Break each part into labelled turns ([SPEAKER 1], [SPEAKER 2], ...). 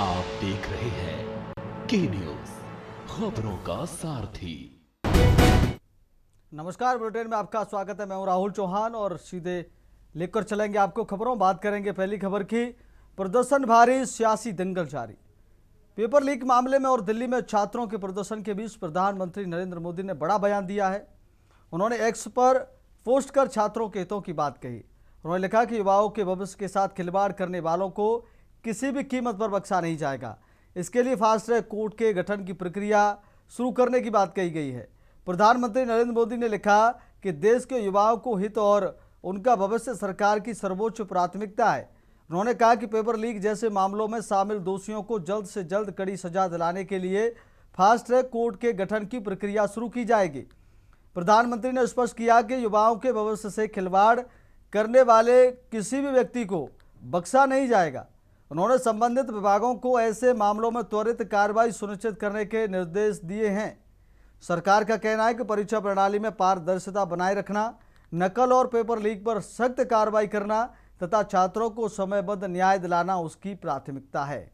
[SPEAKER 1] आप देख रहे हैं के न्यूज, खबरों का सारथी।
[SPEAKER 2] नमस्कार, बुलेटिन में आपका स्वागत है। मैं हूं राहुल चौहान और सीधे लेकर चलेंगे आपको खबरों। बात करेंगे पहली खबर की। प्रदर्शन भारी, सियासी दंगल जारी। पेपर लीक मामले में और दिल्ली में छात्रों के प्रदर्शन के बीच प्रधानमंत्री नरेंद्र मोदी ने बड़ा बयान दिया है। उन्होंने एक्स पर पोस्ट कर छात्रों के हितों की बात कही। उन्होंने लिखा कि युवाओं के भविष्य के साथ खिलवाड़ करने वालों को किसी भी कीमत पर बख्शा नहीं जाएगा। इसके लिए फास्ट ट्रैक कोर्ट के गठन की प्रक्रिया शुरू करने की बात कही गई है। प्रधानमंत्री नरेंद्र मोदी ने लिखा कि देश के युवाओं को हित और उनका भविष्य सरकार की सर्वोच्च प्राथमिकता है। उन्होंने कहा कि पेपर लीक जैसे मामलों में शामिल दोषियों को जल्द से जल्द कड़ी सजा दिलाने के लिए फास्ट ट्रैक कोर्ट के गठन की प्रक्रिया शुरू की जाएगी। प्रधानमंत्री ने स्पष्ट किया कि युवाओं के भविष्य से खिलवाड़ करने वाले किसी भी व्यक्ति को बख्शा नहीं जाएगा। उन्होंने संबंधित विभागों को ऐसे मामलों में त्वरित कार्रवाई सुनिश्चित करने के निर्देश दिए हैं। सरकार का कहना है कि परीक्षा प्रणाली में पारदर्शिता बनाए रखना, नकल और पेपर लीक पर सख्त कार्रवाई करना तथा छात्रों को समयबद्ध न्याय दिलाना उसकी प्राथमिकता है।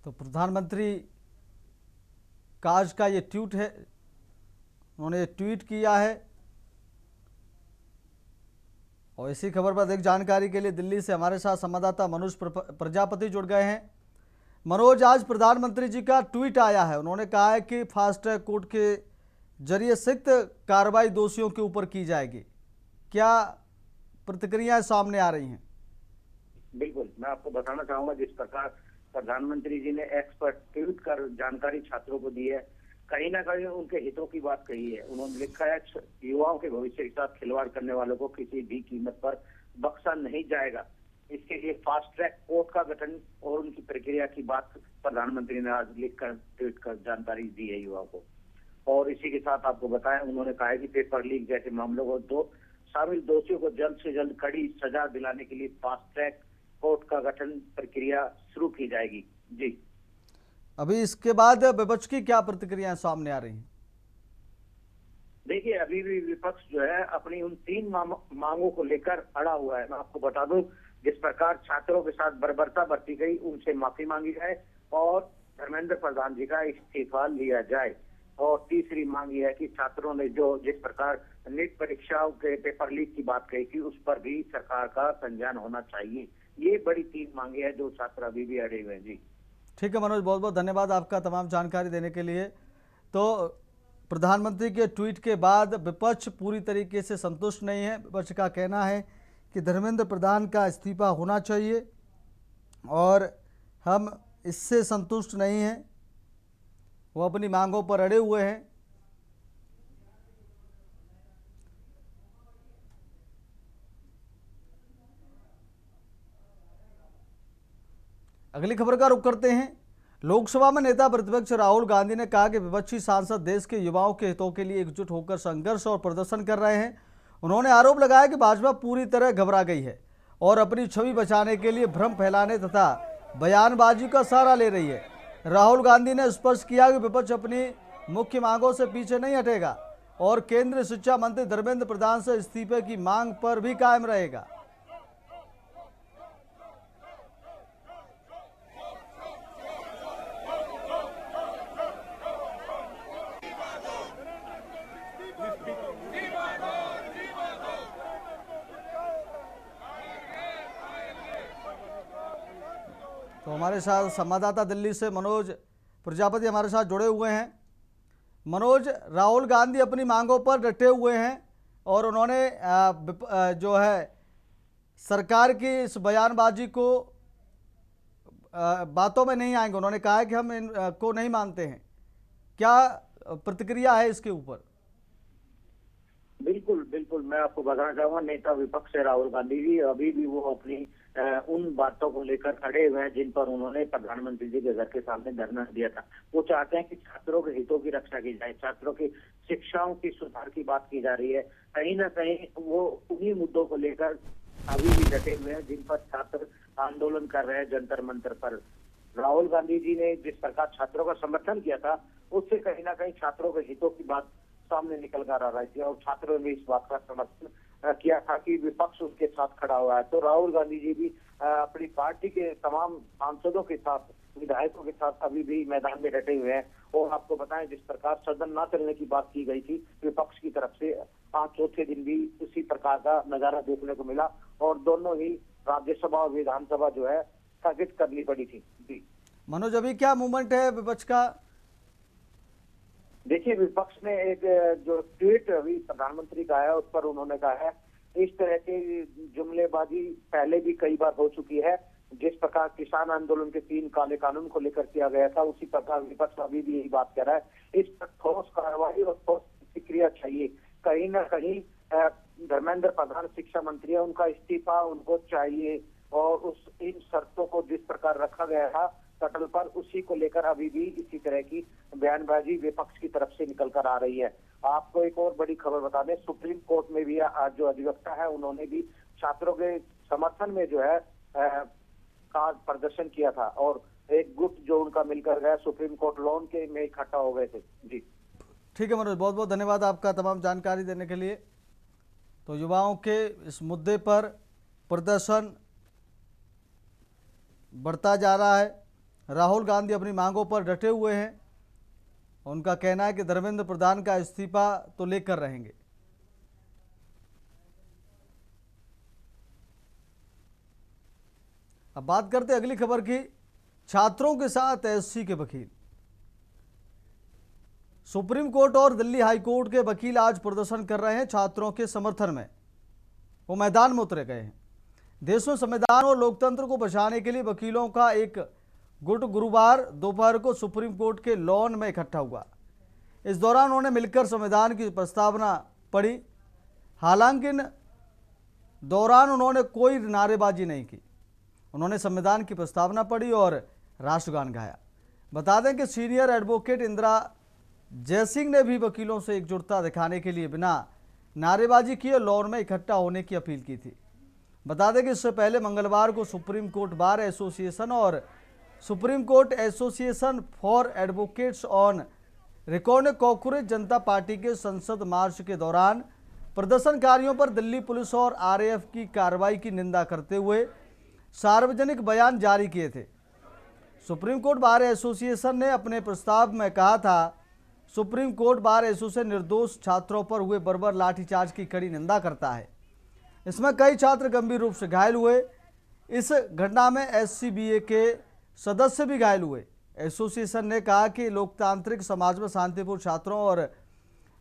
[SPEAKER 2] तो प्रधानमंत्री का आज का ये ट्वीट है, उन्होंने ट्वीट किया है। और इसी खबर पर अधिक जानकारी के लिए दिल्ली से हमारे साथ संवाददाता मनोज प्रजापति जुड़ गए हैं। मनोज, आज प्रधानमंत्री जी का ट्वीट आया है। उन्होंने कहा है कि फास्ट ट्रैक कोर्ट के जरिए सख्त कार्रवाई दोषियों के ऊपर की जाएगी। क्या प्रतिक्रियाएं सामने आ रही हैं?
[SPEAKER 3] बिल्कुल, मैं आपको बताना चाहूंगा जिस प्रकार प्रधानमंत्री जी ने एक्स पर ट्वीट कर जानकारी छात्रों को दी है, कहीं ना कहीं उनके हितों की बात कही है। उन्होंने लिखा है युवाओं के भविष्य के साथ खिलवाड़ करने वालों को किसी भी कीमत पर बख्शा नहीं जाएगा। इसके लिए फास्ट ट्रैक कोर्ट का गठन और उनकी प्रक्रिया की बात प्रधानमंत्री ने आज लिखकर ट्वीट कर जानकारी दी है युवाओं को। और इसी के साथ आपको बताया, उन्होंने कहा है कि पेपर लीक जैसे मामलों को शामिल दोषियों को जल्द से जल्द कड़ी सजा दिलाने के लिए फास्ट ट्रैक कोर्ट का गठन प्रक्रिया शुरू की जाएगी। जी,
[SPEAKER 2] अभी इसके बाद विपक्ष की क्या प्रतिक्रियाएं सामने आ रही हैं?
[SPEAKER 3] देखिए, अभी भी विपक्ष जो है अपनी उन 3 मांगों को लेकर अड़ा हुआ है। मैं आपको बता दूं, जिस प्रकार छात्रों के साथ बर्बरता बरती गई, उनसे माफी मांगी जाए और धर्मेंद्र प्रधान जी का इस्तीफा लिया जाए। और तीसरी मांग यह है कि छात्रों ने जो जिस प्रकार नीट परीक्षाओं के पेपर लीक की बात कही थी, उस पर भी सरकार का संज्ञान होना चाहिए। ये बड़ी 3 मांगे हैं जो छात्र अभी भी अड़े हुए हैं। जी,
[SPEAKER 2] ठीक है मनोज, बहुत बहुत धन्यवाद आपका तमाम जानकारी देने के लिए। तो प्रधानमंत्री के ट्वीट के बाद विपक्ष पूरी तरीके से संतुष्ट नहीं है। विपक्ष का कहना है कि धर्मेंद्र प्रधान का इस्तीफा होना चाहिए और हम इससे संतुष्ट नहीं हैं। वो अपनी मांगों पर अड़े हुए हैं। अगली खबर का रुख करते हैं। लोकसभा में नेता प्रतिपक्ष राहुल गांधी ने कहा कि विपक्षी सांसद देश के युवाओं के हितों के लिए एकजुट होकर संघर्ष और प्रदर्शन कर रहे हैं। उन्होंने आरोप लगाया कि भाजपा पूरी तरह घबरा गई है और अपनी छवि बचाने के लिए भ्रम फैलाने तथा बयानबाजी का सहारा ले रही है। राहुल गांधी ने स्पष्ट किया कि विपक्ष अपनी मुख्य मांगों से पीछे नहीं हटेगा और केंद्रीय शिक्षा मंत्री धर्मेंद्र प्रधान से इस्तीफे की मांग पर भी कायम रहेगा। तो हमारे साथ संवाददाता दिल्ली से मनोज प्रजापति हमारे साथ जुड़े हुए हैं। मनोज, राहुल गांधी अपनी मांगों पर डटे हुए हैं। और उन्होंने जो है सरकार की इस बयानबाजी को बातों में नहीं आएंगे। उन्होंने कहा है कि हम इनको नहीं मानते हैं। क्या प्रतिक्रिया है इसके ऊपर?
[SPEAKER 3] बिल्कुल बिल्कुल, मैं आपको बताना चाहूंगा, नेता विपक्ष है राहुल गांधी जी, अभी भी वो अपनी उन बातों को लेकर खड़े हुए हैं जिन पर उन्होंने प्रधानमंत्री जी के घर के सामने धरना दिया था। वो चाहते हैं कि छात्रों के हितों की रक्षा की जाए, छात्रों की शिक्षाओं की सुधार की बात की जा रही है। कहीं ना कहीं वो उन्हीं मुद्दों को लेकर अभी भी डटे हुए हैं जिन पर छात्र आंदोलन कर रहे हैं जंतर मंतर पर। राहुल गांधी जी ने जिस प्रकार छात्रों का समर्थन किया था, उससे कहीं ना कहीं छात्रों के हितों की बात सामने निकल कर आ रही थी और छात्रों ने इस बात का समर्थन किया था कि विपक्ष उसके साथ खड़ा हुआ है। तो राहुल गांधी जी भी अपनी पार्टी के तमाम सांसदों के साथ, विधायकों के साथ अभी भी मैदान में डटे हुए हैं। और आपको बताएं, जिस प्रकार सदन न चलने की बात की गई थी विपक्ष की तरफ से, आज चौथे दिन भी उसी प्रकार का नजारा देखने को मिला और दोनों ही राज्यसभा और विधानसभा जो है स्थगित करनी पड़ी थी। जी
[SPEAKER 2] मनोज, अभी क्या मूवमेंट है विपक्ष का?
[SPEAKER 3] देखिए, विपक्ष ने एक जो ट्वीट अभी प्रधानमंत्री का है उस पर उन्होंने कहा है, इस तरह की जुमलेबाजी पहले भी कई बार हो चुकी है। जिस प्रकार किसान आंदोलन के 3 काले कानून को लेकर किया गया था, उसी प्रकार विपक्ष अभी भी यही बात कर रहा है। इस पर ठोस कार्रवाई और ठोस प्रतिक्रिया चाहिए। कहीं ना कहीं धर्मेंद्र प्रधान शिक्षा मंत्री है, उनका इस्तीफा उनको चाहिए और उस इन शर्तों को जिस प्रकार रखा गया था पटल पर, उसी को लेकर अभी भी इसी तरह की बयानबाजी विपक्ष की तरफ से निकल कर आ रही है। आपको एक और बड़ी खबर बता दें, सुप्रीम कोर्ट में भी आज जो अधिवक्ता है उन्होंने भी छात्रों के समर्थन में जो है आज प्रदर्शन किया था और एक गुट जो उनका मिलकर गया सुप्रीम कोर्ट लॉन के में इकट्ठा हो गए थे। जी
[SPEAKER 2] ठीक है मनोज, बहुत बहुत धन्यवाद आपका तमाम जानकारी देने के लिए। तो युवाओं के इस मुद्दे पर प्रदर्शन बढ़ता जा रहा है। राहुल गांधी अपनी मांगों पर डटे हुए हैं। उनका कहना है कि धर्मेंद्र प्रधान का इस्तीफा तो लेकर रहेंगे। अब बात करते हैं अगली खबर की। छात्रों के साथ एससी के वकील। सुप्रीम कोर्ट और दिल्ली हाई कोर्ट के वकील आज प्रदर्शन कर रहे हैं छात्रों के समर्थन में। वो मैदान में उतरे गए हैं। देश में संविधान और लोकतंत्र को बचाने के लिए वकीलों का एक गुट गुरुवार दोपहर को सुप्रीम कोर्ट के लॉन में इकट्ठा हुआ। इस दौरान उन्होंने मिलकर संविधान की प्रस्तावना पढ़ी। हालांकि इन दौरान उन्होंने कोई नारेबाजी नहीं की। उन्होंने संविधान की प्रस्तावना पढ़ी और राष्ट्रगान गाया। बता दें कि सीनियर एडवोकेट इंदिरा जयसिंह ने भी वकीलों से एकजुटता दिखाने के लिए बिना नारेबाजी किए लॉन में इकट्ठा होने की अपील की थी। बता दें कि इससे पहले मंगलवार को सुप्रीम कोर्ट बार एसोसिएशन और supreme court association for advocates on record ने कॉर्पोरेट जनता पार्टी के संसद मार्च के दौरान प्रदर्शनकारियों पर दिल्ली पुलिस और आरएएफ की कार्रवाई की निंदा करते हुए सार्वजनिक बयान जारी किए थे। सुप्रीम कोर्ट बार एसोसिएशन ने अपने प्रस्ताव में कहा था, सुप्रीम कोर्ट बार एसोसिएशन निर्दोष छात्रों पर हुए बर्बर लाठीचार्ज की कड़ी निंदा करता है। इसमें कई छात्र गंभीर रूप से घायल हुए। इस घटना में एससीबीए के सदस्य भी घायल हुए। एसोसिएशन ने कहा कि लोकतांत्रिक समाज में शांतिपूर्ण छात्रों और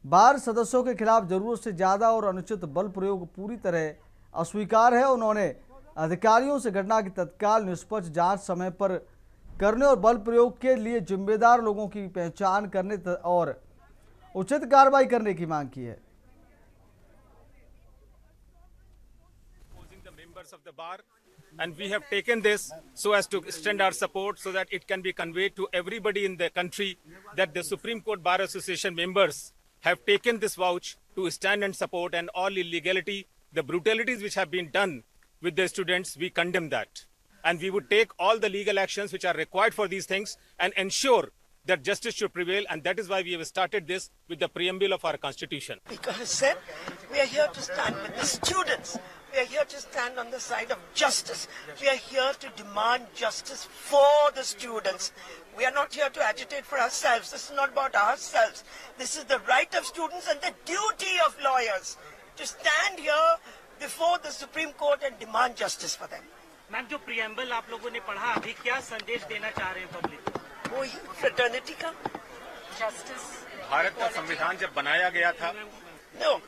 [SPEAKER 2] बार सदस्यों के खिलाफ जरूरत से ज़्यादा और अनुचित बल प्रयोग पूरी तरह अस्वीकार है। उन्होंने अधिकारियों से घटना की तत्काल निष्पक्ष जांच समय पर करने और बल प्रयोग के लिए जिम्मेदार लोगों की पहचान करने और उचित कार्रवाई करने की मांग की है।
[SPEAKER 4] Of the bar, and we have taken this so as to extend our support so that it can be conveyed to everybody in the country that the Supreme Court Bar Association members have taken this vouch to stand and support, and all illegality, the brutalities which have been done with the students, we condemn that, and we would take all the legal actions which are required for these things and ensure that justice should prevail, and that is why we have started this with the preamble of our constitution.
[SPEAKER 5] Because said we are here to stand with the students. We are here to stand on the side of justice. We are here to demand justice for the students. We are not here to agitate for ourselves. This is not about ourselves. This is the right of students and the duty of lawyers to stand here before the Supreme Court and demand justice for them.
[SPEAKER 6] Ma'am, जो preamble आप लोगों ने पढ़ा, अभी क्या संदेश देना चाह रहे हैं पब्लिक को?
[SPEAKER 5] वो फ्रेटर्निटी का,
[SPEAKER 6] जस्टिस।
[SPEAKER 4] भारत का संविधान जब बनाया गया था,
[SPEAKER 5] no,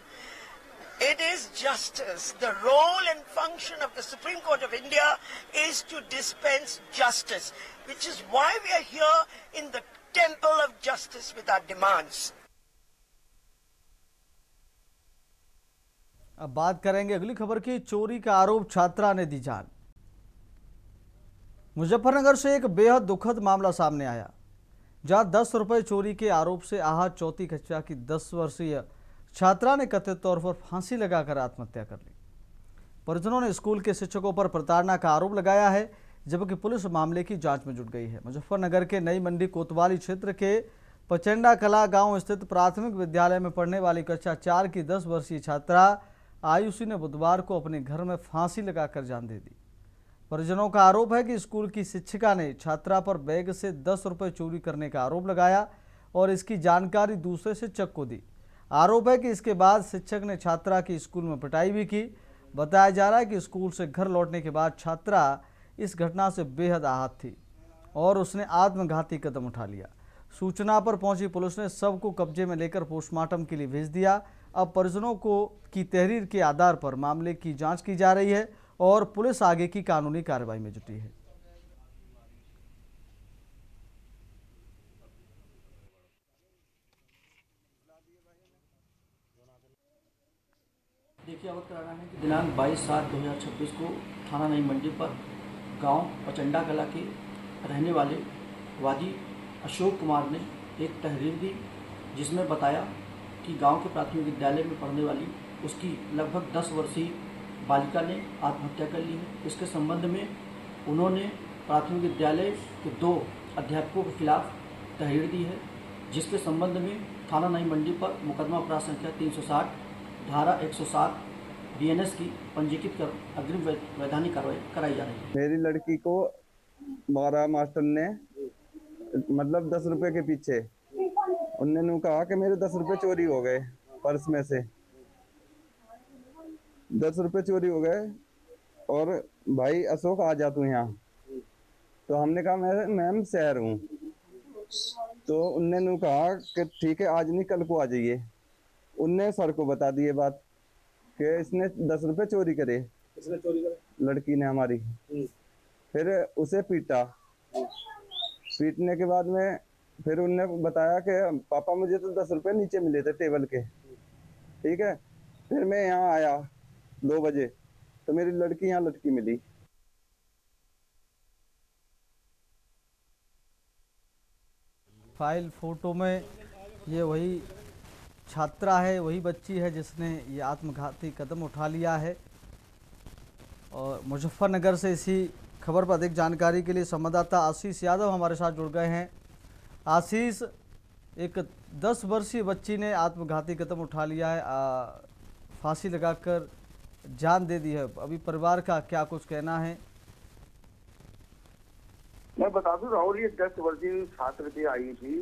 [SPEAKER 5] It is justice. The role and function of the Supreme Court of India is to dispense justice, which is why we are here in the temple of justice with our demands.
[SPEAKER 2] अब बात करेंगे अगली खबर की। चोरी का आरोप, छात्रा ने दी जान। मुजफ्फरनगर से एक बेहद दुखद मामला सामने आया, जहां 10 रुपए चोरी के आरोप से आहत चौथी कक्षा की 10 वर्षीय छात्रा ने कथित तौर पर फांसी लगाकर आत्महत्या कर ली। परिजनों ने स्कूल के शिक्षकों पर प्रताड़ना का आरोप लगाया है, जबकि पुलिस मामले की जांच में जुट गई है। मुजफ्फरनगर के नई मंडी कोतवाली क्षेत्र के पचंडा कला गांव स्थित प्राथमिक विद्यालय में पढ़ने वाली कक्षा 4 की 10 वर्षीय छात्रा आयुषी ने बुधवार को अपने घर में फांसी लगाकर जान दे दी। परिजनों का आरोप है कि स्कूल की शिक्षिका ने छात्रा पर बैग से 10 रुपए चोरी करने का आरोप लगाया और इसकी जानकारी दूसरे शिक्षक को दी। आरोप है कि इसके बाद शिक्षक ने छात्रा की स्कूल में पिटाई भी की। बताया जा रहा है कि स्कूल से घर लौटने के बाद छात्रा इस घटना से बेहद आहत थी और उसने आत्मघाती कदम उठा लिया। सूचना पर पहुंची पुलिस ने शव को कब्जे में लेकर पोस्टमार्टम के लिए भेज दिया। अब परिजनों की तहरीर के आधार पर मामले की जांच की जा रही है और पुलिस आगे की कानूनी कार्रवाई में जुटी है।
[SPEAKER 7] देखिए, अवगत कराना है कि दिनांक 22/7/2026 को थाना नई मंडी पर गांव पचंडा कला के रहने वाले वादी अशोक कुमार ने एक तहरीर दी, जिसमें बताया कि गांव के प्राथमिक विद्यालय में पढ़ने वाली उसकी लगभग 10 वर्षीय बालिका ने आत्महत्या कर ली है। इसके संबंध में उन्होंने प्राथमिक विद्यालय के 2 अध्यापकों के खिलाफ तहरीर दी है, जिसके संबंध में थाना नई मंडी पर मुकदमा अपराध संख्या 360 धारा 107 BNS की पंजीकृत कर अग्रिम वैधानिक कार्रवाई कराई जा रही है।
[SPEAKER 8] मेरी लड़की को 12 मास्टर ने मतलब 10 रुपए के पीछे उन्होंने कहा कि मेरे 10 रुपए चोरी हो गए, पर्स में से 10 रुपए चोरी हो गए और भाई अशोक आ जा तू यहाँ। तो हमने कहा मैं मैम शहर हूँ। तो उन्होंने कहा कि ठीक है, आज नहीं कल को आ जाइए। उनने सर को बता दिए बात कि इसने 10 रुपए चोरी करे। इसने चोरी करे? लड़की ने हमारी। फिर उसे पीटा। पीटने के बाद में फिर उनने बताया कि पापा मुझे तो 10 रुपए नीचे मिले थे टेबल के। ठीक है, फिर मैं यहाँ आया 2 बजे तो मेरी लड़की यहाँ लटकी मिली।
[SPEAKER 2] फाइल फोटो में ये वही छात्रा है, वही बच्ची है जिसने ये आत्मघाती कदम उठा लिया है। और मुजफ्फरनगर से इसी खबर पर अधिक जानकारी के लिए संवाददाता आशीष यादव हमारे साथ जुड़ गए हैं। आशीष, एक 10 वर्षीय बच्ची ने आत्मघाती कदम उठा लिया है, फांसी लगाकर जान दे दी है। अभी परिवार का क्या कुछ कहना है?
[SPEAKER 3] मैं बता दूं राहुल, ये 10 वर्षीय छात्र थी आई थी,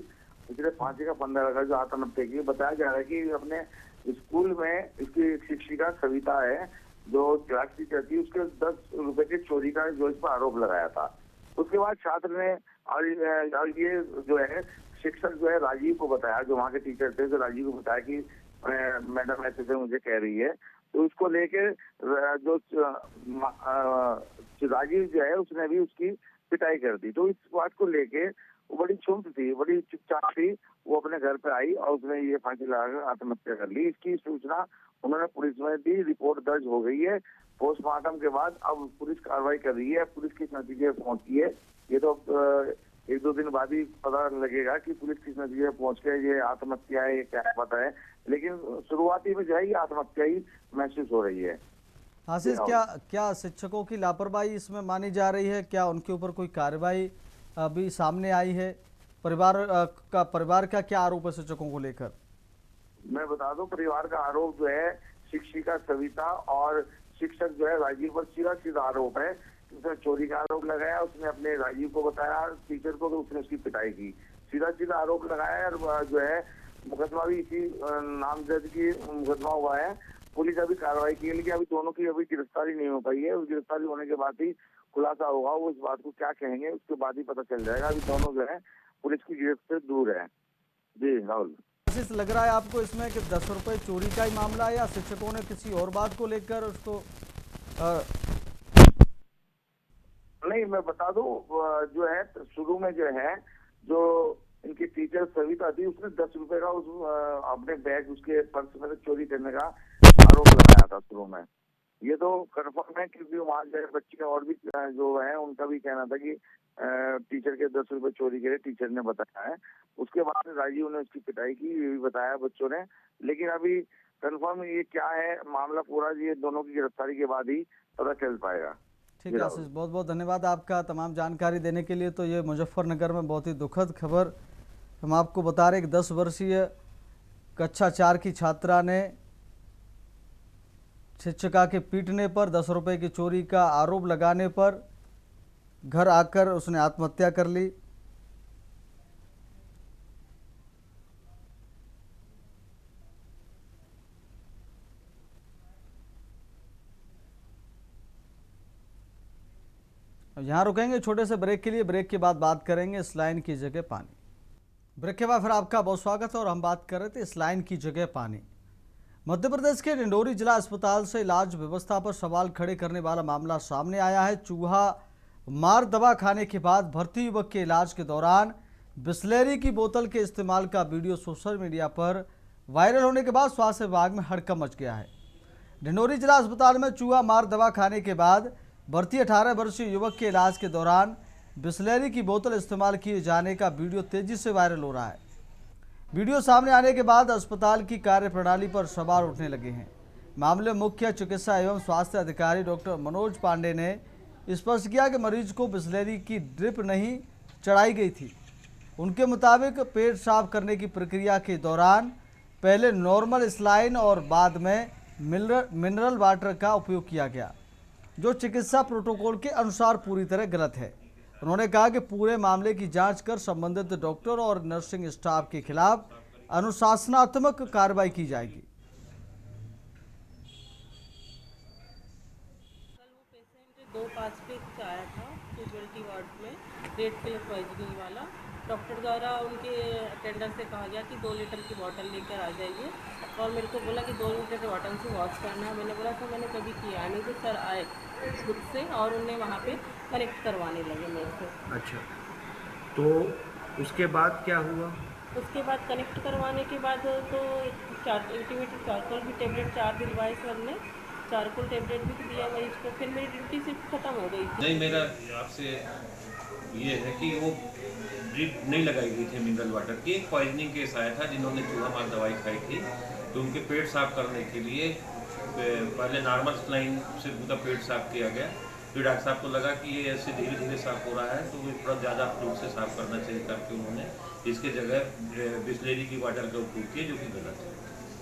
[SPEAKER 3] पिछले फांसी का 15 लगा जो आत्महत्या की। बताया जा रहा है कि अपने स्कूल में इसकी एक शिक्षिका सविता है जो क्लास टीचर थी, उसके 10 रुपए की चोरी का जो इस पर आरोप लगाया था। उसके बाद छात्र ने और ये जो है शिक्षक जो है राजीव को बताया, जो वहाँ के टीचर थे, तो राजीव को बताया कि मैडम ऐसे से मुझे कह रही है। तो उसको लेके जो राजीव जो है उसने भी उसकी पिटाई कर दी। तो इस बात को लेके वो बड़ी क्षुब्ध थी, बड़ी चुपचाप थी। वो अपने घर पे आई और उसने ये फांसी लगाकर आत्महत्या कर ली। इसकी सूचना उन्होंने पुलिस में दी, रिपोर्ट दर्ज हो गई है। पोस्टमार्टम के बाद अब पुलिस कार्रवाई कर रही है। पुलिस किस नतीजे पर पहुंची है ये तो 1-2 दिन बाद ही पता लगेगा कि पुलिस किस नतीजे पर पहुंच के ये आत्महत्या है, ये क्या पता है। लेकिन शुरुआती में जो है ये आत्महत्या ही महसूस हो रही है।
[SPEAKER 2] आशीष, क्या शिक्षकों की लापरवाही इसमें मानी जा रही है? क्या उनके ऊपर कोई कार्रवाई अभी सामने आई है? परिवार का क्या आरोप है शिक्षकों को लेकर?
[SPEAKER 3] मैं बता दूं, परिवार का आरोप जो है शिक्षिका सविता और शिक्षक जो है राजीव पर सीधा आरोप है। उसने चोरी का आरोप लगाया, उसने अपने राजीव को बताया टीचर को, तो उसने उसकी पिटाई की। सीधा आरोप लगाया और जो है मुकदमा भी इसी नामजद की मुकदमा हुआ है। पुलिस अभी कार्रवाई की है, लेकिन अभी दोनों की अभी गिरफ्तारी नहीं हो पाई है। उस गिरफ्तारी होने के बाद ही खुलासा होगा, वो इस बात को क्या कहेंगे उसके बाद ही पता चल जाएगा। अभी दोनों जो है पुलिस की गिरफ्त से दूर है। जी राहुल।
[SPEAKER 2] आशीष, लग रहा है आपको इसमें कि 10 रुपए चोरी का ही मामला है या शिक्षकों ने किसी और बात को लेकर उसको
[SPEAKER 3] नहीं, मैं बता दूं, जो है शुरू में जो इनकी टीचर सविता थी, उसने 10 रुपए का अपने बैग, उसके पर्स में से चोरी करने का आरोप लगाया था शुरू में। ये तो कन्फर्म है, क्योंकि वहाँ जो बच्चे और भी जो है उनका भी कहना था कि टीचर के 10 रुपए चोरी करे, टीचर ने बताया है। उसके बाद राजीव ने उसकी पिटाई की, ये भी बताया बच्चों ने। लेकिन अभी कन्फर्म ये क्या है मामला पूरा, ये दोनों की गिरफ्तारी के बाद ही पता चल पाएगा।
[SPEAKER 2] ठीक है आशीष, बहुत बहुत धन्यवाद आपका तमाम जानकारी देने के लिए। तो ये मुजफ्फरनगर में बहुत ही दुखद खबर हम आपको बता रहे, 10 वर्षीय कक्षा 4 की छात्रा ने शिक्षिका के पीटने पर, 10 रुपए की चोरी का आरोप लगाने पर घर आकर उसने आत्महत्या कर ली। यहाँ रुकेंगे छोटे से ब्रेक के लिए। ब्रेक के बाद बात करेंगे इस लाइन की जगह पानी। ब्रेक के बाद फिर आपका बहुत स्वागत है और हम बात कर रहे थे इस लाइन की जगह पानी। मध्य प्रदेश के डिंडोरी जिला अस्पताल से इलाज व्यवस्था पर सवाल खड़े करने वाला मामला सामने आया है। चूहा मार दवा खाने के बाद भर्ती युवक के इलाज के दौरान बिस्लेरी की बोतल के इस्तेमाल का वीडियो सोशल मीडिया पर वायरल होने के बाद स्वास्थ्य विभाग में हड़कंप मच गया है। डिंडोरी जिला अस्पताल में चूहा मार दवा खाने के बाद भर्ती 18 वर्षीय युवक के इलाज के दौरान बिस्लेरी की बोतल इस्तेमाल किए जाने का वीडियो तेजी से वायरल हो रहा है। वीडियो सामने आने के बाद अस्पताल की कार्यप्रणाली पर सवाल उठने लगे हैं। मामले मुख्य चिकित्सा एवं स्वास्थ्य अधिकारी डॉक्टर मनोज पांडे ने स्पष्ट किया कि मरीज को बिस्लेरी की ड्रिप नहीं चढ़ाई गई थी। उनके मुताबिक पेट साफ करने की प्रक्रिया के दौरान पहले नॉर्मल स्लाइन और बाद में मिनरल वाटर का उपयोग किया गया, जो चिकित्सा प्रोटोकॉल के अनुसार पूरी तरह गलत है। उन्होंने कहा कि पूरे मामले की जांच कर संबंधित डॉक्टर और नर्सिंग स्टाफ के खिलाफ अनुशासनात्मक कार्रवाई की जाएगी।
[SPEAKER 9] कल वो पेशेंट 2-5 पे आया था कैजुअल्टी वार्ड में, रेड किलर पॉइजनिंग वाला। डॉक्टर द्वारा उनके अटेंडर से कहा गया कि 2 लीटर की बोतल लेकर आ जाइए और मेरे को बोला कि 2 लीटर की बोतल से वॉश करना है। मैंने बोला तो मैंने कभी किया नहीं। तो सर आए खुद से और उन्हें वहाँ पे कनेक्ट करवाने लगे मेरे से।
[SPEAKER 10] अच्छा, तो उसके बाद क्या हुआ?
[SPEAKER 9] उसके बाद कनेक्ट करवाने के बाद तो एक्टिवेटेड चारकोल की टेबलेट 4 दिलवाई सर ने, चारकोल टेबलेट भी दिया मरीज को। फिर मेरी ड्यूटी सिर्फ खत्म हो गई थी।
[SPEAKER 11] नहीं, मेरा आपसे ये है कि वो ड्रिप नहीं लगाई गई थी मिनरल वाटर की। एक पॉइजनिंग केस आया था जिन्होंने चूहा मार दवाई खाई थी, तो उनके पेट साफ करने के लिए पहले नॉर्मल स्लाइन से उनका पेट साफ किया गया। फिर डॉक्टर साहब को लगा कि ये ऐसे धीरे धीरे साफ हो रहा है तो थोड़ा ज़्यादा फ्लूइड से साफ करना चाहिए, करके उन्होंने इसके जगह बिस्लेरी की वाटर का उपयोग किया, जो कि गलत है।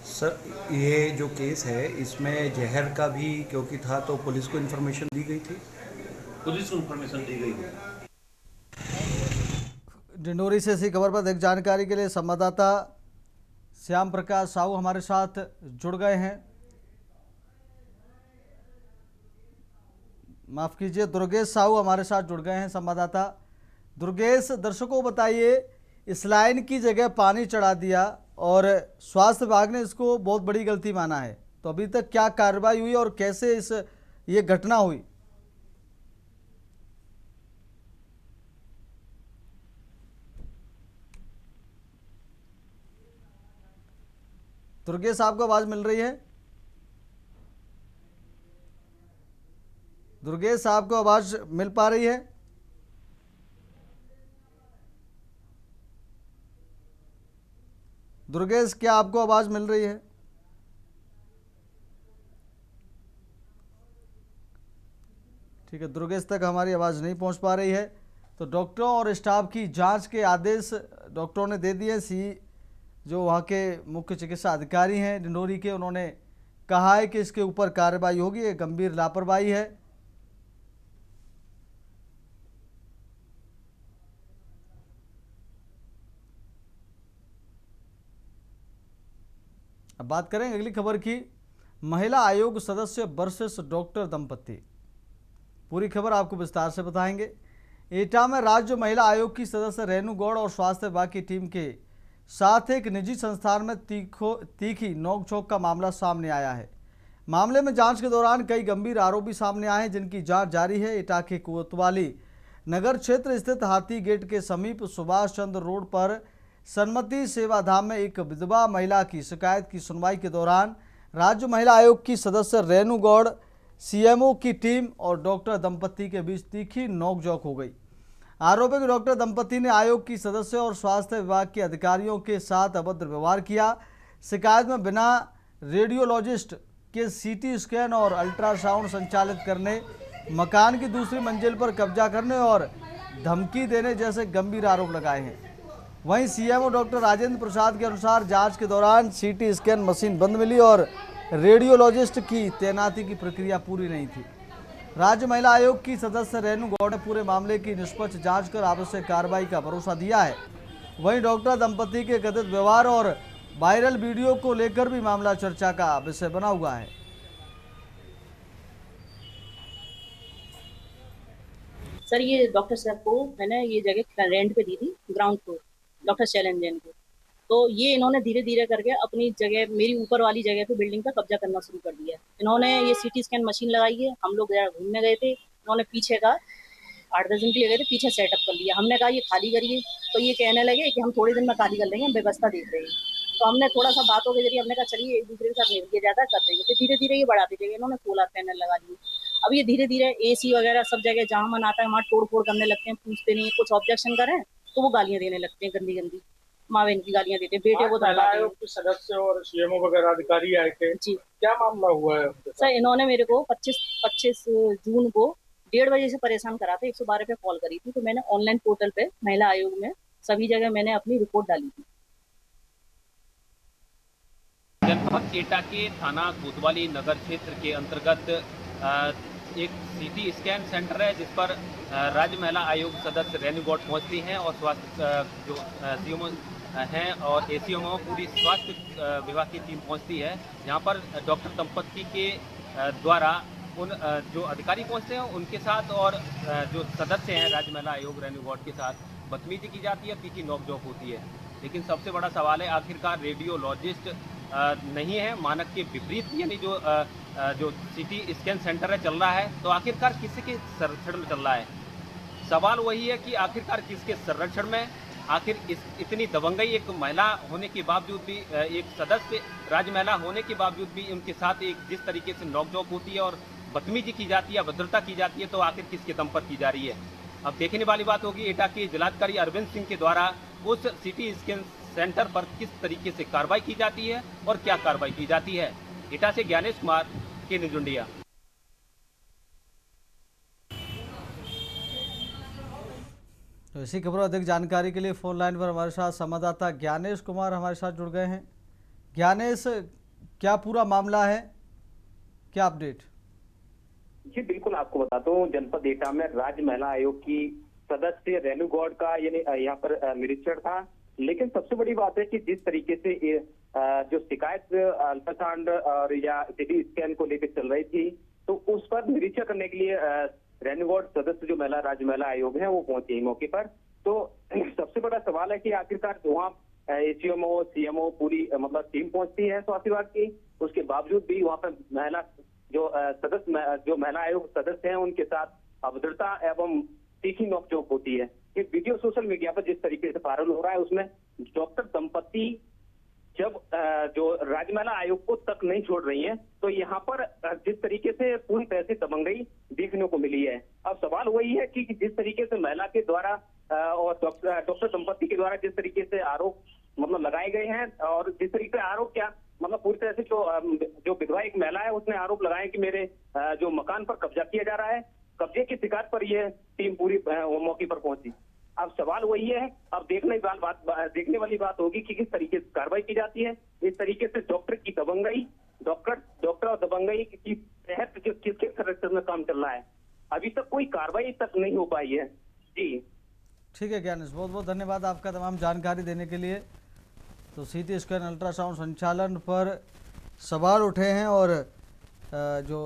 [SPEAKER 10] सर, ये जो केस है इसमें जहर का भी क्योंकि था, तो पुलिस को इन्फॉर्मेशन दी गई थी?
[SPEAKER 11] पुलिस को इन्फॉर्मेशन दी गई है।
[SPEAKER 2] डिंडोरी से इसी खबर पर अधिक जानकारी के लिए संवाददाता श्याम प्रकाश साहू हमारे साथ जुड़ गए हैं। माफ कीजिए, दुर्गेश साहू हमारे साथ जुड़ गए हैं संवाददाता। दुर्गेश, दर्शकों को बताइए, इस लाइन की जगह पानी चढ़ा दिया और स्वास्थ्य विभाग ने इसको बहुत बड़ी गलती माना है, तो अभी तक क्या कार्रवाई हुई और कैसे ये घटना हुई? दुर्गेश, आपको आवाज मिल रही है? दुर्गेश, आपको आवाज मिल पा रही है? दुर्गेश, क्या आपको आवाज मिल रही है? ठीक है, दुर्गेश तक हमारी आवाज नहीं पहुंच पा रही है। तो डॉक्टरों और स्टाफ की जांच के आदेश डॉक्टरों ने दे दिए। जो वहाँ के मुख्य चिकित्सा अधिकारी हैं डिंडोरी के, उन्होंने कहा है कि इसके ऊपर कार्रवाई होगी, ये गंभीर लापरवाही है। अब बात करें अगली खबर की। महिला आयोग सदस्य वर्सेस डॉक्टर दंपति, पूरी खबर आपको विस्तार से बताएंगे। एटा में राज्य महिला आयोग की सदस्य रेणु गौड़ और स्वास्थ्य विभाग की टीम के साथ एक निजी संस्थान में तीखी नोकझोंक का मामला सामने आया है। मामले में जांच के दौरान कई गंभीर आरोपी सामने आए हैं, जिनकी जांच जारी है। एटा के कोतवाली नगर क्षेत्र स्थित हाथी गेट के समीप सुभाष चंद्र रोड पर सन्मति सेवाधाम में एक विधवा महिला की शिकायत की सुनवाई के दौरान राज्य महिला आयोग की सदस्य रेणु गौड़, सीएमओ की टीम और डॉक्टर दंपति के बीच तीखी नोकझोंक हो गई। आरोप है कि डॉक्टर दंपति ने आयोग की सदस्य और स्वास्थ्य विभाग के अधिकारियों के साथ अभद्र व्यवहार किया। शिकायत में बिना रेडियोलॉजिस्ट के सीटी स्कैन और अल्ट्रासाउंड संचालित करने, मकान की दूसरी मंजिल पर कब्जा करने और धमकी देने जैसे गंभीर आरोप लगाए हैं। वहीं सीएमओ डॉक्टर राजेंद्र प्रसाद के अनुसार जांच के दौरान सीटी स्कैन मशीन बंद मिली और रेडियोलॉजिस्ट की तैनाती की प्रक्रिया पूरी नहीं थी। राज्य महिला आयोग की सदस्य रेणु गौड़ ने पूरे मामले की निष्पक्ष जांच कर आवश्यक कार्रवाई का भरोसा दिया है। वहीं डॉक्टर दंपति के कथित व्यवहार और वायरल वीडियो को लेकर भी मामला चर्चा का विषय बना हुआ है।
[SPEAKER 12] सर, ये डॉक्टर साहब को मैंने ये जगह रेंट पे दी थी, ground floor, doctor Shailendra Jain को। तो ये इन्होंने धीरे धीरे करके अपनी जगह, मेरी ऊपर वाली जगह पे बिल्डिंग का कब्जा करना शुरू कर दिया। इन्होंने ये सीटी स्कैन मशीन लगाई है। हम लोग घूमने गए थे, इन्होंने पीछे का 8-10 दिन के लिए गए थे, पीछे सेटअप कर लिया। हमने कहा ये खाली करिए, तो ये कहने लगे कि हम थोड़े दिन में खाली कर लेंगे, हम व्यवस्था देख रहे हैं। तो हमने थोड़ा सा बातों के जरिए हमने कहा चलिए एक दूसरे के साथ मिल के ज़्यादा कर देंगे। फिर धीरे धीरे ये बढ़ाते गए। इन्होंने सोलर पैनल लगा दिए। अब ये धीरे धीरे AC वगैरह सब जगह जहाँ मन आता है वहाँ तोड़ फोड़ करने लगते हैं, पूछते नहीं। कुछ ऑब्जेक्शन करें तो वो गालियाँ देने लगते हैं, गंदी गंदी माँ बहन की गालियाँ देते हैं। बेटे को
[SPEAKER 13] महिला आयोग के सदस्य और सीएमओ वगैरह अधिकारी आए थे जी, क्या मामला हुआ है
[SPEAKER 12] सर? इन्होंने मेरे को 25 जून को 1:30 बजे से परेशान करा था। 112 पे कॉल करी थी। तो मैंने ऑनलाइन पोर्टल पे महिला आयोग में सभी जगह मैंने अपनी रिपोर्ट डाली थी।
[SPEAKER 11] जनपद एटा के थाना कोतवाली नगर क्षेत्र के अंतर्गत एक सीटी स्कैन सेंटर है, जिस पर राज्य महिला आयोग सदस्य रेणु गौड़ पहुंचती हैं और स्वास्थ्य जो सीएमओ हैं और ACMO पूरी स्वास्थ्य विभाग की टीम पहुंचती है। यहाँ पर डॉक्टर दंपति के द्वारा उन जो अधिकारी पहुंचते हैं उनके साथ और जो सदस्य हैं राज्य महिला आयोग रेणु गौड़ के साथ बदतमीजी की जाती है, तीखी नोकझोंक होती है। लेकिन सबसे बड़ा सवाल है, आखिरकार रेडियोलॉजिस्ट नहीं है, मानक के विपरीत यानी जो सीटी स्कैन है चल रहा है, तो आखिरकार किसके संरक्षण में चल रहा है? सवाल वही है कि आखिरकार किसके संरक्षण में, आखिर इतनी दबंगई एक महिला होने के बावजूद भी, एक सदस्य राज्य महिला होने के बावजूद भी उनके साथ एक जिस तरीके से नोकझोंक होती है और बदतमीजी की जाती है, अभद्रता की जाती है, तो आखिर किसके दम पर की जा रही है? अब देखने वाली बात होगी एटा के जिलाधिकारी अरविंद सिंह के द्वारा उस सीटी स्कैन सेंटर पर किस तरीके से कार्रवाई की जाती है और क्या कार्रवाई की जाती है। एटा से ज्ञानेश कुमार के निजुंडिया।
[SPEAKER 2] तो इसी खबरों अधिक जानकारी के लिए फोन लाइन पर हमारे साथ संवाददाता ज्ञानेश कुमार हमारे साथ जुड़ गए हैं। ज्ञानेश, क्या पूरा मामला है, क्या अपडेट?
[SPEAKER 14] जी बिल्कुल, आपको बताता हूँ, जनपद एटा में राज्य महिला आयोग की सदस्य रेणु गौड़ का यानी यहाँ पर निरीक्षण था। लेकिन सबसे बड़ी बात है कि जिस तरीके से जो शिकायत अल्ट्रासाउंड और या सीटी स्कैन को लेकर चल रही थी, तो उस पर निरीक्षण करने के लिए रेणु गौड़ सदस्य जो राज्य महिला आयोग है वो पहुंचे मौके पर। तो सबसे बड़ा सवाल है कि आखिरकार वहाँ ACMO CMO पूरी मतलब टीम पहुंचती है स्वास्थ्य विभाग की, उसके बावजूद भी वहाँ पर महिला जो सदस्य जो महिला आयोग सदस्य हैं उनके साथ अभद्रता एवं तीखी नोकझोंक होती है। ये वीडियो सोशल मीडिया पर जिस तरीके से वायरल हो रहा है, उसमें डॉक्टर दंपति जब जो राज्य महिला आयोग को तक नहीं छोड़ रही है, तो यहाँ पर जिस तरीके से पूरी तरह से दबंगई देखने को मिली है। अब सवाल वही है कि जिस तरीके से महिला के द्वारा और डॉक्टर दंपति के द्वारा जिस तरीके से आरोप मतलब लगाए गए हैं, और जिस तरीके से आरोप क्या मतलब पूरी तरह से जो विधवा एक महिला है उसने आरोप लगाए कि मेरे जो मकान पर कब्जा किया जा रहा है, कब्जे की शिकायत पर यह टीम पूरी मौके पर पहुंची। अब सवाल वही है, अब देखने वाली बात होगी कि किस तरीके से कार्रवाई की जाती है। इस तरीके से डॉक्टर की दबंगई, डॉक्टर और दबंगई की तहत किसके संरक्षण में काम चल रहा है, अभी तक कोई कार्रवाई तक नहीं हो पाई है। जी
[SPEAKER 2] ठीक है ज्ञानेश, बहुत बहुत धन्यवाद आपका तमाम जानकारी देने के लिए। तो सीटी स्कैन अल्ट्रासाउंड संचालन पर सवाल उठे हैं और जो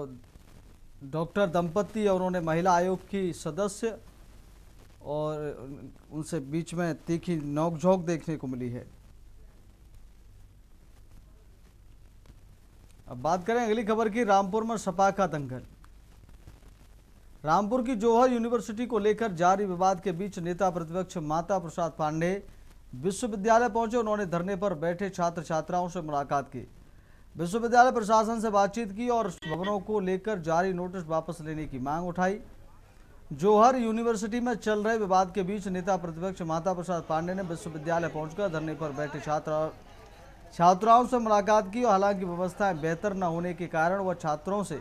[SPEAKER 2] डॉक्टर दंपति और उन्होंने महिला आयोग की सदस्य और उनसे बीच में तीखी नोकझोंक देखने को मिली है। अब बात करें अगली खबर की। रामपुर में सपा का दंगल। रामपुर की जौहर यूनिवर्सिटी को लेकर जारी विवाद के बीच नेता प्रतिपक्ष माता प्रसाद पांडे विश्वविद्यालय पहुंचे। उन्होंने धरने पर बैठे छात्र छात्राओं से मुलाकात की, विश्वविद्यालय प्रशासन से बातचीत की और भवनों को लेकर जारी नोटिस वापस लेने की मांग उठाई। जौहर यूनिवर्सिटी में चल रहे विवाद के बीच नेता प्रतिपक्ष माता प्रसाद पांडे ने विश्वविद्यालय पहुंचकर धरने पर बैठे छात्राओं से मुलाकात की। हालांकि व्यवस्थाएं बेहतर न होने के कारण वह छात्रों से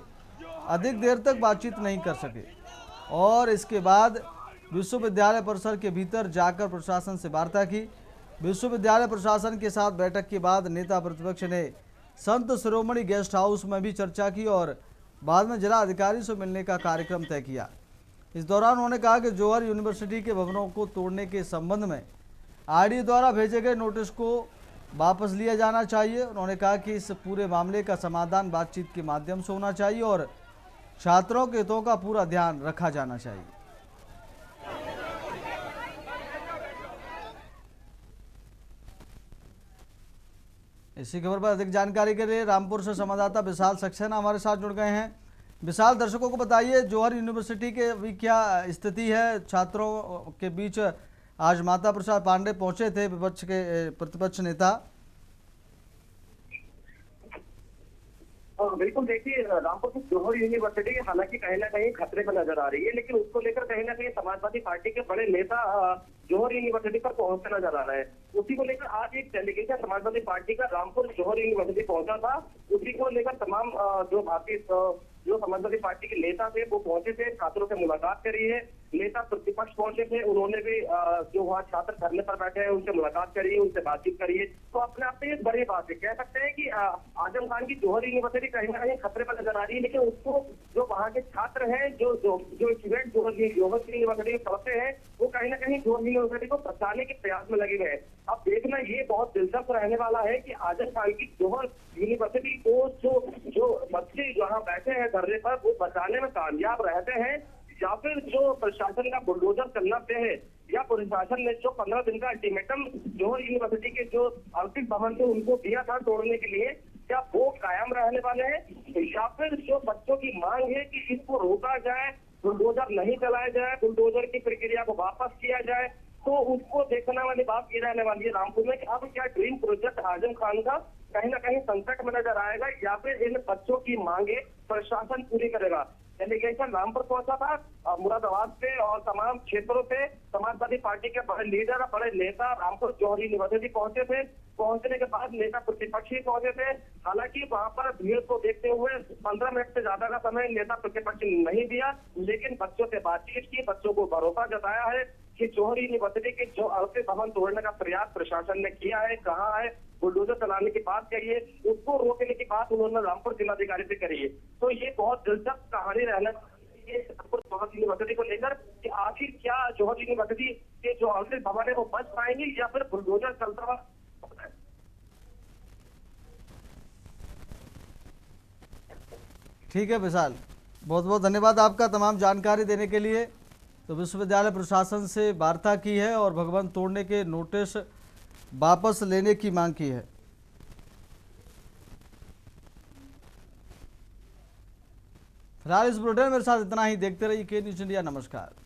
[SPEAKER 2] अधिक देर तक बातचीत नहीं कर सके और इसके बाद विश्वविद्यालय परिसर के भीतर जाकर प्रशासन से वार्ता की। विश्वविद्यालय प्रशासन के साथ बैठक के बाद नेता प्रतिपक्ष ने संत शिरोमणि गेस्ट हाउस में भी चर्चा की और बाद में जिला अधिकारी से मिलने का कार्यक्रम तय किया। इस दौरान उन्होंने कहा कि जौहर यूनिवर्सिटी के भवनों को तोड़ने के संबंध में आरडीओ द्वारा भेजे गए नोटिस को वापस लिया जाना चाहिए। उन्होंने कहा कि इस पूरे मामले का समाधान बातचीत के माध्यम से होना चाहिए और छात्रों के हितों का पूरा ध्यान रखा जाना चाहिए। इसी खबर पर अधिक जानकारी के लिए रामपुर से संवाददाता विशाल सक्सेना हमारे साथ जुड़ गए हैं। विशाल, दर्शकों को बताइए जौहर यूनिवर्सिटी के अभी क्या स्थिति है? छात्रों के बीच आज माता प्रसाद पांडे पहुंचे थे, विपक्ष के प्रतिपक्ष नेता।
[SPEAKER 14] बिल्कुल, देखिए रामपुर की जौहर यूनिवर्सिटी हालांकि कहीं ना कहीं खतरे पर नजर आ रही है, लेकिन उसको लेकर कहीं ना कहीं समाजवादी पार्टी के बड़े नेता जौहर यूनिवर्सिटी पर पहुंचते नजर आ रहे हैं। उसी को लेकर आज एक डेलीगेशन समाजवादी पार्टी का रामपुर जौहर यूनिवर्सिटी पहुंचा था। उसी को लेकर तमाम जो समाजवादी पार्टी के नेता थे वो पहुंचे थे, छात्रों से मुलाकात करी है। नेता प्रतिपक्ष पहुंचे थे, उन्होंने भी जो वहाँ छात्र धरने पर बैठे हैं उनसे मुलाकात करी, उनसे बातचीत करी है। तो अपने आप में एक बड़ी बात है, कह सकते हैं कि आजम खान की जौहर यूनिवर्सिटी कहीं ना कहीं खतरे पर नजर आ रही है, लेकिन उसको जो वहाँ के छात्र हैं, जो स्टूडेंट जौहर यूनिवर्सिटी में पढ़ते हैं, वो कहीं ना कहीं जौहर यूनिवर्सिटी को बचाने के प्रयास में लगे हुए हैं। अब देखना ये बहुत दिलचस्प रहने वाला है कि आजम खान की जौहर यूनिवर्सिटी को जो बच्चे जहाँ बैठे हैं धरने पर वो बचाने में कामयाब रहते हैं या फिर जो प्रशासन का बुलडोजर चलना पे है या प्रशासन ने जो 15 दिन का अल्टीमेटम जौहर यूनिवर्सिटी के जो आर्थिक भवन थे उनको दिया था तोड़ने के लिए, क्या वो कायम रहने वाले हैं या फिर जो बच्चों की मांग है कि इसको रोका जाए, बुलडोजर नहीं चलाया जाए, बुलडोजर की प्रक्रिया को वापस किया जाए, तो उसको देखने वाली बात ये रहने वाली है रामपुर में कि अब क्या ड्रीम प्रोजेक्ट आजम खान का कहीं ना कहीं संकट में नजर आएगा या फिर इन बच्चों की मांगे प्रशासन पूरी करेगा। डेलीगेशन रामपुर पहुंचा था मुरादाबाद से और तमाम क्षेत्रों से समाजवादी पार्टी के बड़े लीडर, बड़े नेता रामपुर जौहर यूनिवर्सिटी पहुंचे थे। पहुंचने के बाद नेता प्रतिपक्ष ही पहुंचे थे। हालांकि वहां पर भीड़ को देखते हुए 15 मिनट से ज्यादा का समय नेता प्रतिपक्ष ने नहीं दिया, लेकिन बच्चों से बातचीत की, बच्चों को भरोसा जताया है कि जौहर यूनिवर्सिटी के जो आर्थिक भवन तोड़ने का प्रयास प्रशासन ने किया है, कहाँ है, बुलडोजर चलाने की बात कही है, उसको रोकने की बात उन्होंने रामपुर जिलाधिकारी से करी है। तो ये बहुत दिलचस्प कहानी रहने जौहर यूनिवर्सिटी को लेकर कि आखिर क्या जौहर यूनिवर्सिटी के जो आर्थिक भवन है वो बच पाएंगे या फिर बुलडोजर चलता हुआ।
[SPEAKER 2] ठीक है विशाल, बहुत बहुत धन्यवाद आपका तमाम जानकारी देने के लिए। तो विश्वविद्यालय प्रशासन से वार्ता की है और भवन तोड़ने के नोटिस वापस लेने की मांग की है। फिलहाल इस बुलेटिन मेरे साथ इतना ही। देखते रहिए के न्यूज़ इंडिया। नमस्कार।